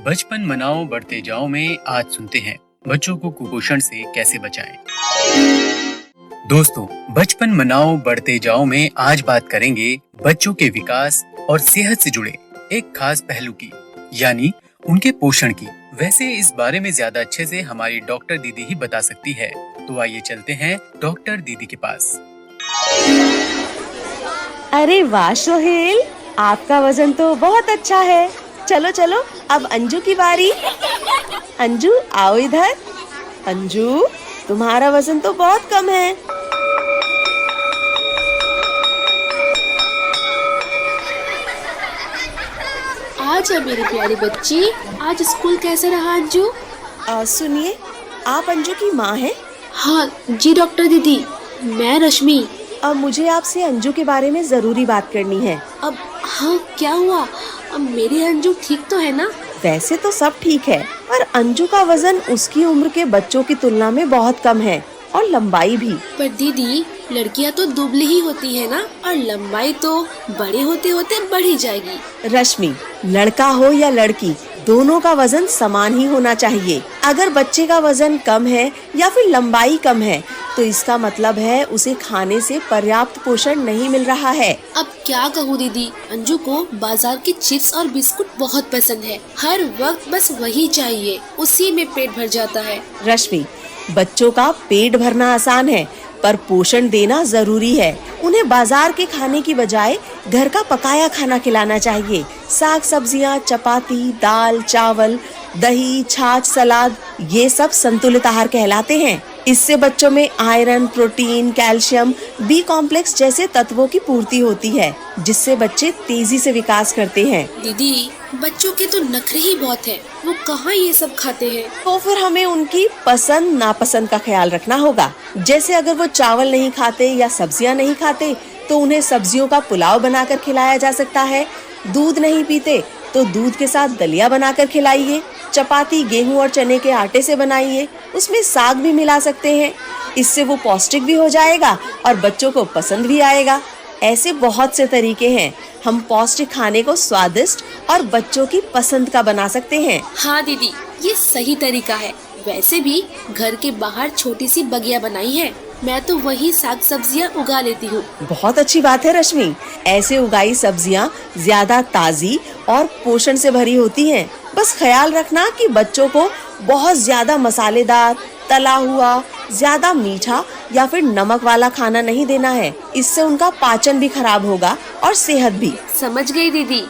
बचपन मनाओ बढ़ते जाओ में आज सुनते हैं बच्चों को कुपोषण से कैसे बचाएं। दोस्तों, बचपन मनाओ बढ़ते जाओ में आज बात करेंगे बच्चों के विकास और सेहत से जुड़े एक खास पहलू की, यानी उनके पोषण की। वैसे इस बारे में ज्यादा अच्छे से हमारी डॉक्टर दीदी ही बता सकती है, तो आइए चलते हैं डॉक्टर दीदी के पास। अरे वाह सोहेल, आपका वजन तो बहुत अच्छा है। चलो चलो, अब अंजू की बारी। अंजू आओ इधर। अंजू, तुम्हारा वजन तो बहुत कम है। आजा मेरी प्यारी बच्ची, आज स्कूल कैसा रहा अंजू? सुनिए, आप अंजू की माँ हैं? हाँ जी डॉक्टर दीदी, मैं रश्मि। अब मुझे आपसे अंजू के बारे में जरूरी बात करनी है। अब हाँ, क्या हुआ? अब मेरी अंजू ठीक तो है ना? वैसे तो सब ठीक है, पर अंजू का वजन उसकी उम्र के बच्चों की तुलना में बहुत कम है और लंबाई भी। पर दीदी, लड़कियां तो दुबली ही होती है ना, और लंबाई तो बड़े होते होते बढ़ ही जाएगी। रश्मि, लड़का हो या लड़की, दोनों का वजन समान ही होना चाहिए। अगर बच्चे का वजन कम है या फिर लंबाई कम है, तो इसका मतलब है उसे खाने से पर्याप्त पोषण नहीं मिल रहा है। अब क्या कहूँ दीदी, अंजू को बाजार के चिप्स और बिस्कुट बहुत पसंद है। हर वक्त बस वही चाहिए, उसी में पेट भर जाता है। रश्मि, बच्चों का पेट भरना आसान है, पर पोषण देना जरूरी है। उन्हें बाजार के खाने की बजाय घर का पकाया खाना खिलाना चाहिए। साग सब्जियां, चपाती, दाल, चावल, दही, छाछ, सलाद, ये सब संतुलित आहार कहलाते हैं। इससे बच्चों में iron, protein, calcium, B complex जैसे तत्वों की पूर्ति होती है, जिससे बच्चे तेजी से विकास करते हैं। दीदी, बच्चों के तो नखरे ही बहुत है, वो कहाँ ये सब खाते हैं? तो फिर हमें उनकी पसंद नापसंद का ख्याल रखना होगा। जैसे अगर वो चावल नहीं खाते या सब्जियां नहीं खाते, तो उन्हें सब्जियों का पुलाव बनाकर खिलाया जा सकता है। दूध नहीं पीते तो दूध के साथ दलिया बनाकर खिलाइए। चपाती गेहूं और चने के आटे से बनाइए, उसमें साग भी मिला सकते हैं। इससे वो पौष्टिक भी हो जाएगा और बच्चों को पसंद भी आएगा। ऐसे बहुत से तरीके हैं, हम पौष्टिक खाने को स्वादिष्ट और बच्चों की पसंद का बना सकते हैं। हाँ दीदी, ये सही तरीका है। वैसे भी घर के बाहर छोटी सी बगिया बनाई है, मैं तो वही साग सब्जियां उगा लेती हूँ। बहुत अच्छी बात है रश्मि, ऐसे उगाई सब्जियां ज्यादा ताजी और पोषण से भरी होती हैं। बस ख्याल रखना कि बच्चों को बहुत ज्यादा मसालेदार, तला हुआ, ज्यादा मीठा या फिर नमक वाला खाना नहीं देना है। इससे उनका पाचन भी खराब होगा और सेहत भी। समझ गई दीदी।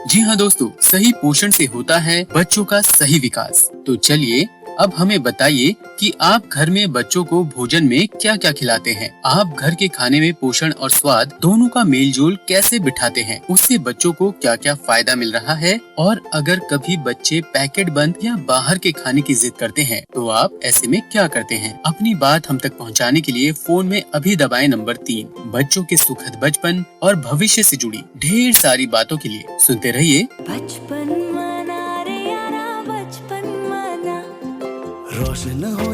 जी हाँ दोस्तों, सही पोषण से होता है बच्चों का सही विकास। तो चलिए अब हमें बताइए कि आप घर में बच्चों को भोजन में क्या क्या खिलाते हैं। आप घर के खाने में पोषण और स्वाद दोनों का मेल जोल कैसे बिठाते हैं, उससे बच्चों को क्या क्या फायदा मिल रहा है। और अगर कभी बच्चे पैकेट बंद या बाहर के खाने की जिद करते हैं, तो आप ऐसे में क्या करते हैं। अपनी बात हम तक पहुँचाने के लिए फोन में अभी दबाएं नंबर 3। बच्चों के सुखद बचपन और भविष्य से जुड़ी ढेर सारी बातों के लिए सुनते रहिए बचपन मना रे यारा, बचपन मना। रोशन हो